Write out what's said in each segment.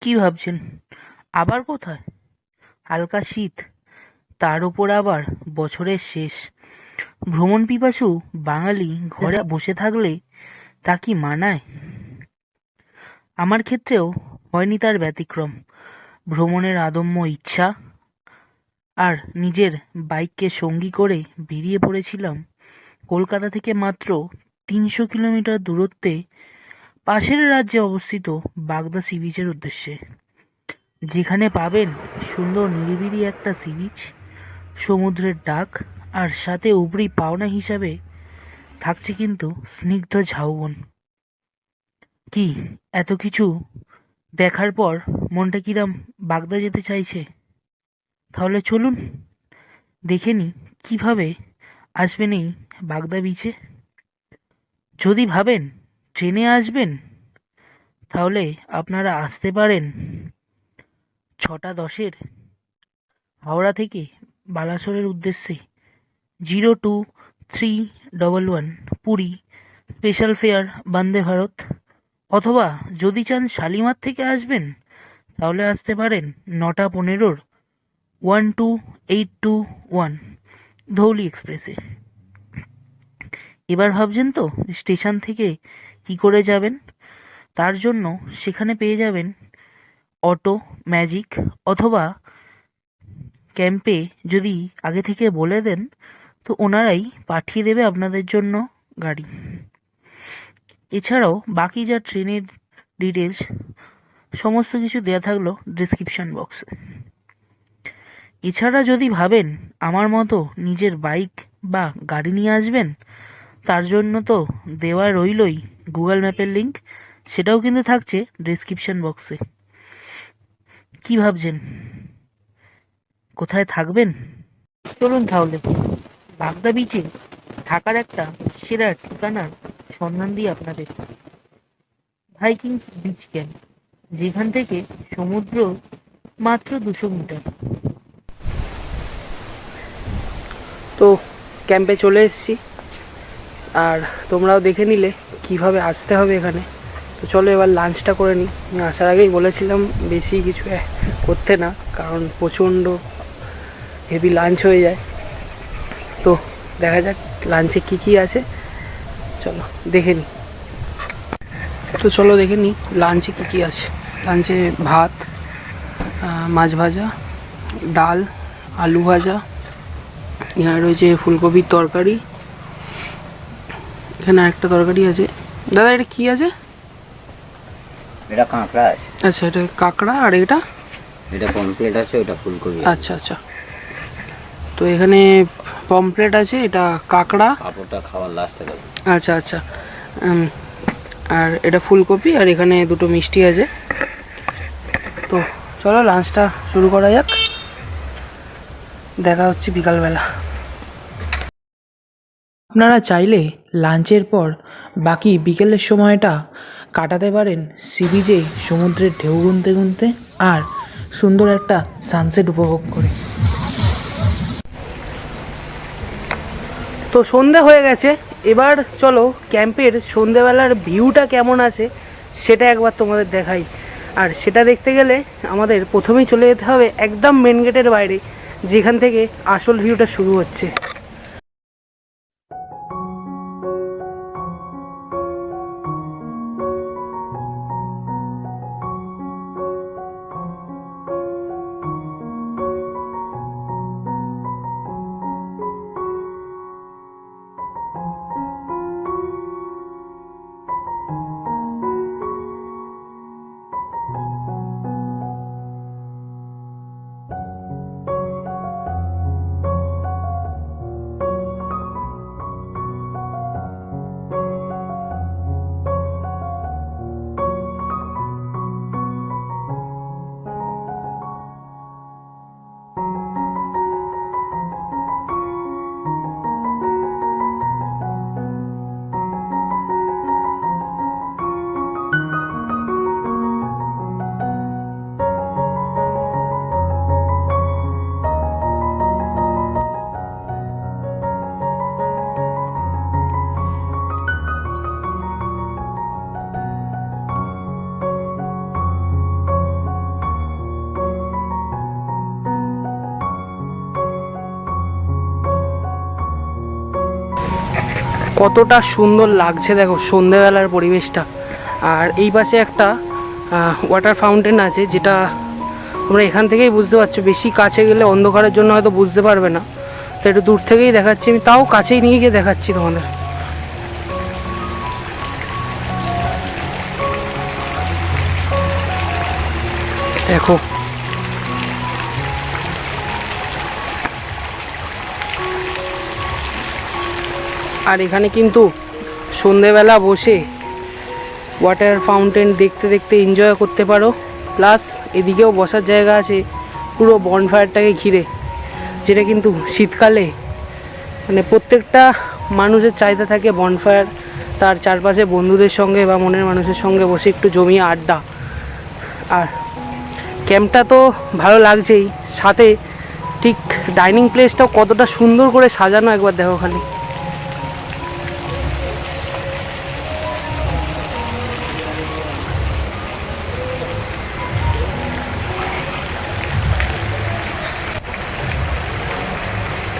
কি ভাবছেন, আবার কোথায়? হালকা শীত, তার উপর আবার বছরের শেষ। ভ্রমণ পিপাসু বাঙালি ঘরে বসে থাকলে তা কি মানায়? আমার ক্ষেত্রেও হয়নি তার ব্যতিক্রম। ভ্রমণের আদম্য ইচ্ছা আর নিজের বাইককে সঙ্গী করে বেরিয়ে পড়েছিলাম কলকাতা থেকে মাত্র ৩০০ কিলোমিটার দূরত্বে পাশের রাজ্যে অবস্থিত বাগদা সি বিচের উদ্দেশ্যে। যেখানে পাবেন সুন্দর নিরিবিলি একটা সি বিচ, সমুদ্রের ডাক, আর সাথে উপরি পাওনা হিসাবে থাকছে কিন্তু স্নিগ্ধ ঝাউবন। কি, এত কিছু দেখার পর মনটা কিরাম বাগদা যেতে চাইছে? তাহলে চলুন দেখে নি কিভাবে আসবেন এই বাগদা বিচে। যদি ভাবেন ট্রেনে আসবেন, তাহলে আপনারা আসতে পারেন ৬টা ১০-এর হাওড়া থেকে বালাসোরের উদ্দেশ্যে 02311 পুরী স্পেশাল ফেয়ার বন্দে ভারত। অথবা যদি চান শালিমার থেকে আসবেন, তাহলে আসতে পারেন ৯টা ১৫-র 12821 ধৌলি এক্সপ্রেসে। এবার ভাবছেন তো স্টেশন থেকে কি করে যাবেন? তার জন্য সেখানে পেয়ে যাবেন অটো, ম্যাজিক, অথবা ক্যাম্পে যদি আগে থেকে বলে দেন তো ওনারাই পাঠিয়ে দেবে আপনাদের জন্য গাড়ি। এছাড়াও বাকি যা ট্রেনের ডিটেলস সমস্ত কিছু দেয়া থাকলো ডিসক্রিপশন বক্সে। এছাড়া যদি ভাবেন আমার মতো নিজের বাইক বা গাড়ি নিয়ে আসবেন, তার জন্য তো দেওয়া রইলই গুগল ম্যাপের লিংক, সেটাও কিন্তু থাকছে ডিসক্রিপশন বক্সে। কি ভাবছেন, কোথায় থাকবেন? চলুন তাহলে বাগদা বিচে থাকার একটা সেরা ঠিকানার সন্ধান দিই আপনাদের। ভাইকিং বিচ ক্যাম্প, যেখান থেকে সমুদ্র মাত্র 200 মিটার। তো ক্যাম্পে চলে এসেছি, আর তোমরাও দেখে নিলে কিভাবে আসতে হবে এখানে। তো চলো এবার লাঞ্চটা করে নিই। আমি আসার আগেই বলেছিলাম বেশি কিছু করতে না, কারণ প্রচণ্ড হেভি লাঞ্চ হয়ে যায়। তো দেখা যাক লাঞ্চে কি কি আছে, চলো দেখে নিই। তো চলো দেখে নিই লাঞ্চে কী কী আছে। লাঞ্চে ভাত, মাছ ভাজা, ডাল, আলু ভাজা, এখানে রয়েছে ফুলকপির তরকারি, এখানে একটা তরকারি আছে। দাদা এটা কি আছে? এটা কাঁকড়া আছে। আচ্ছা, এটা কাঁকড়া, আর এটা এটা পমফ্রেট আছে, ওটা ফুলকপি। আচ্ছা আচ্ছা, তো এখানে পমফ্রেট আছে, এটা কাঁকড়া, পাঁপড়টা খাওয়ার লাস্টে দেবো। আচ্ছা আচ্ছা, আর এটা ফুলকপি, আর এখানে দুটো মিষ্টি আছে। তো চলো লাঞ্চটা শুরু করা যাক, দেখা হচ্ছে বিকালবেলা। আপনারা চাইলে লাঞ্চের পর বাকি বিকেলের সময়টা কাটাতে পারেন সি বিচে সমুদ্রের ঢেউ গুনতে গুনতে আর সুন্দর একটা সানসেট উপভোগ করে। তো সন্ধে হয়ে গেছে, এবার চলো ক্যাম্পের সন্ধেবেলার ভিউটা কেমন আছে সেটা একবার তোমাদের দেখাই। আর সেটা দেখতে গেলে আমাদের প্রথমেই চলে যেতে হবে একদম মেন গেটের বাইরে, যেখান থেকে আসল ভিউটা শুরু হচ্ছে। কতটা সুন্দর লাগছে দেখো সন্ধেবেলার পরিবেশটা। আর এই পাশে একটা ওয়াটার ফাউন্টেন আছে, যেটা তোমরা এখান থেকেই বুঝতে পারছো। বেশি কাছে গেলে অন্ধকারের জন্য হয়তো বুঝতে পারবে না, তো একটু দূর থেকেই দেখাচ্ছি আমি, তাও কাছেই নিয়ে গিয়ে দেখাচ্ছি তোমাদের। দেখো আর এখানে কিন্তু সন্ধেবেলা বসে ওয়াটার ফাউন্টেন দেখতে দেখতে এনজয় করতে পারো। প্লাস এদিকেও বসার জায়গা আছে পুরো বনফায়ারটাকে ঘিরে, যেটা কিন্তু শীতকালে মানে প্রত্যেকটা মানুষের চাহিদা থাকে বনফায়ার, তার চারপাশে বন্ধুদের সঙ্গে বা মনের মানুষের সঙ্গে বসে একটু জমিয়ে আড্ডা। আর ক্যাম্পটা তো ভালো লাগছেই, সাথে ঠিক ডাইনিং প্লেসটাও কতটা সুন্দর করে সাজানো একবার দেখো খালি।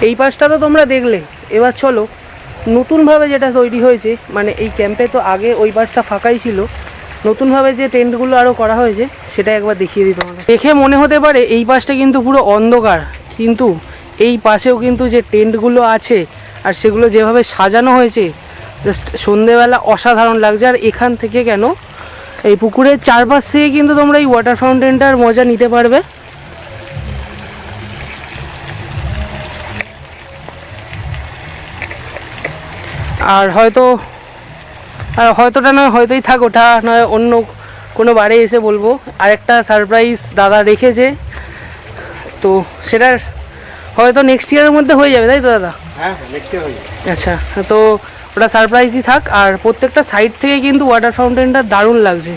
এই পাশটা তো তোমরা দেখলে, এবার চলো নতুনভাবে যেটা তৈরি হয়েছে, মানে এই ক্যাম্পে তো আগে ওই পাশটা ফাঁকাই ছিল, নতুনভাবে যে টেন্টগুলো আরও করা হয়েছে সেটা একবার দেখিয়ে দিই তোমাদের। দেখে মনে হতে পারে এই পাশটা কিন্তু পুরো অন্ধকার, কিন্তু এই পাশেও কিন্তু যে টেন্টগুলো আছে আর সেগুলো যেভাবে সাজানো হয়েছে জাস্ট সন্ধেবেলা অসাধারণ লাগছে। আর এখান থেকে কেন, এই পুকুরের চারপাশ থেকে কিন্তু তোমরা এই ওয়াটার ফাউন্টেনটার মজা নিতে পারবে। আর হয়তোটা নয়, হয়তোই থাক, ওটা নয় অন্য কোনো বারে এসে বলবো। আরেকটা সারপ্রাইজ দাদা রেখেছে, তো সেটার হয়তো নেক্সট ইয়ারের মধ্যে হয়ে যাবে, তাই তো দাদা? হ্যাঁ, নেক্সট ইয়ার হয়ে যাবে। আচ্ছা, তো ওটা সারপ্রাইজই থাক। আর প্রত্যেকটা সাইড থেকে কিন্তু ওয়াটার ফাউন্টেনটা দারুণ লাগছে।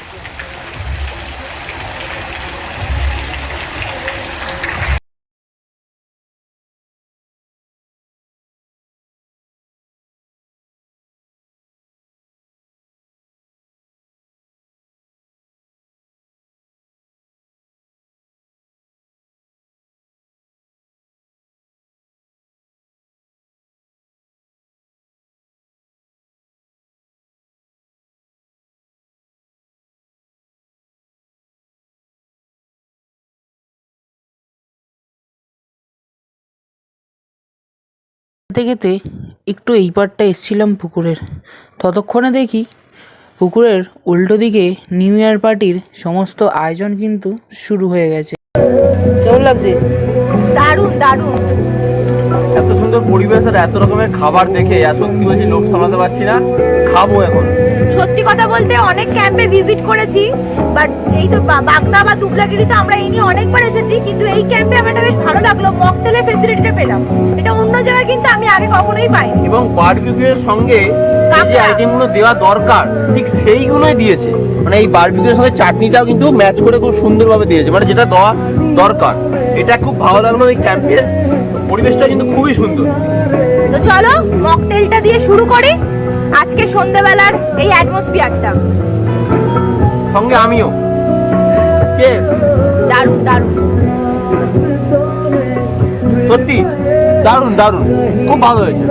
যেতে যেতে একটু এই পারটা এসছিলাম পুকুরের, ততক্ষণে দেখি পুকুরের উল্টো দিকে নিউ ইয়ার পার্টির সমস্ত আয়োজন কিন্তু শুরু হয়ে গেছে। কেমন লাগছে? দারুণ দারুণ। এত সুন্দর পরিবেশ আর এত রকমের খাবার দেখে সত্যি বলছি লোক সামলাতে পারছি না, খাবো এখন। সত্যি কথা বলতে অনেক ক্যাম্পে ভিজিট করেছি, বাট এই তো বাগদা বা দুবলাগিরিতে আমরা এই নিয়ে অনেকবার এসেছি, কিন্তু এই ক্যাম্পে আমার বেশ ভালো লাগলো। মকটেলের ফেসিলিটিটা পেলাম, এটা অন্য জায়গায় কিন্তু আমি আগে কখনোই পাইনি। এবং বারবিকিউ এর সঙ্গে যে আইটেমগুলো দেওয়া দরকার ঠিক সেইগুলোই দিয়েছে। মানে এই বারবিকিউ এর সঙ্গে চাটনিটাও কিন্তু ম্যাচ করে খুব সুন্দরভাবে দিয়েছে, মানে যেটা দেওয়া দরকার। এটা খুব ভালো লাগলো। এই ক্যাম্পের পরিবেশটা কিন্তু খুবই সুন্দর। তো চলো মকটেলটা দিয়ে শুরু করি আজকে সন্ধ্যাবেলার এই অ্যাটমসফিয়ারটা। সঙ্গে আমিও। চেস। দারুণ দারুণ, সত্যি দারুণ দারুণ, খুব ভালো হয়েছে।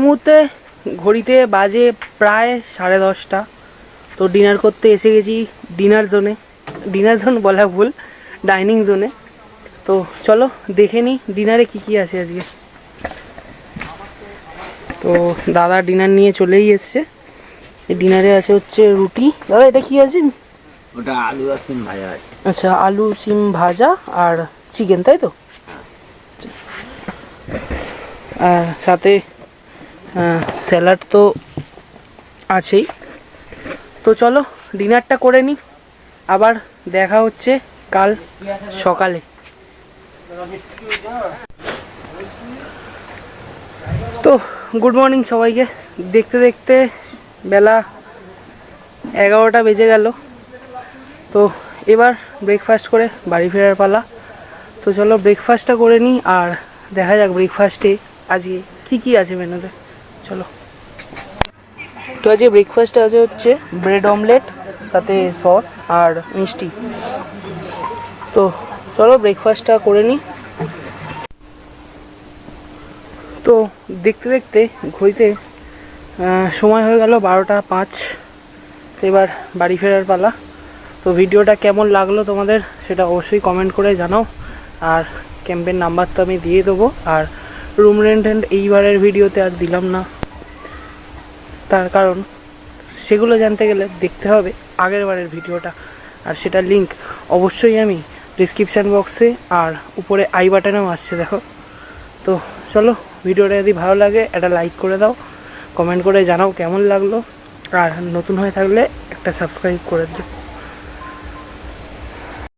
মুহূর্তে ঘড়িতে বাজে প্রায় 10:30। তো ডিনার করতে এসে গেছি ডিনার জোন বলা ভুল, ডাইনিং জোনে। তো চলো দেখে নিই ডিনারে কি কি আছে আজকে। তো দাদা ডিনার নিয়ে চলেই এসছে। ডিনারে আছে হচ্ছে রুটি। দাদা এটা কি আছে? ওটা আলু আর সিম ভাজা আছে। আচ্ছা, আলু সিম ভাজা আর চিকেন, তাই তো? আর সাথে স্যালাড তো আছেই। তো চলো ডিনারটা করে নিই, আবার দেখা হচ্ছে কাল সকালে। তো গুড মর্নিং সবাইকে। দেখতে দেখতে বেলা 11টা বেজে গেল। তো এবার ব্রেকফাস্ট করে বাড়ি ফেরার পালা। তো চলো ব্রেকফাস্টটা করে নিই আর দেখা যাক ব্রেকফাস্টে আজকে কি কি আছে মেনুতে। চলো। তো আজকে ব্রেকফাস্টে আছে হচ্ছে ব্রেড অমলেট, সাথে সস আর মিষ্টি। তো চলো ব্রেকফাস্টটা করে নিই। তো দেখতে দেখতে ঘড়িতে সময় হয়ে গেল 12:05। তো এবার বাড়ি ফেরার পালা। তো ভিডিওটা কেমন লাগলো তোমাদের সেটা অবশ্যই কমেন্ট করে জানাও। আর ক্যাম্পের নাম্বার তো আমি দিয়ে দেবো। আর রুম রেন্ট এইবারের ভিডিওতে আর দিলাম না, তার কারণ সেগুলো জানতে গেলে দেখতে হবে আগের বারের ভিডিওটা। আর সেটার লিঙ্ক অবশ্যই আমি ডিসক্রিপশান বক্সে আর উপরে আই বাটনেও আসছে, দেখো। তো চলো ভিডিওটা যদি ভালো লাগে একটা লাইক করে দাও, কমেন্ট করে জানাও কেমন লাগলো। আর নতুন হয়ে থাকলে একটা সাবস্ক্রাইব করে দিও।